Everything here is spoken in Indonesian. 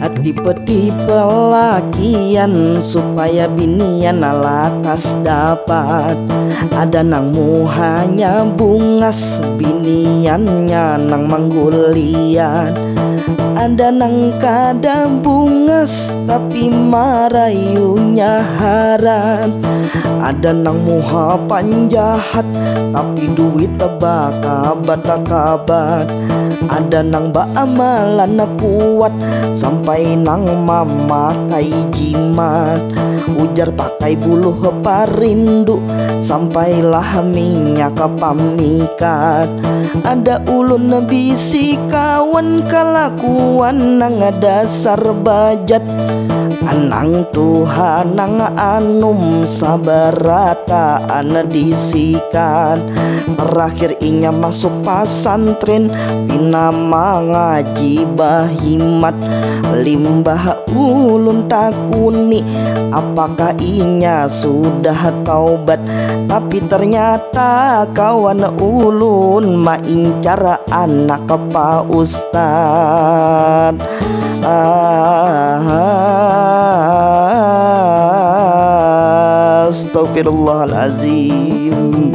Tipe-tipe lakian supaya binian lakas dapat. Ada nang muhanya bungas, biniannya nang manggulian. Ada nang kada bungas tapi marayunya haran. Ada nang muha panjahat tapi duit bakabat-kabat. Ada nang baamalan kuat sampai nang mamakai jimat. Ujar pakai buluh parindu sampailah minyak pamikat. Ada ulun bisi kawan kalakuan nang dasar bajat. Anang Tuhan nang anum sabarataan disikan. Terakhir inya masuk pasantren pina mengaji bahimat. Limbah ulun takuni apakah inya sudah taubat. Tapi ternyata kawan ulun maincar anak Pak Ustad. Astagfirullahalazim.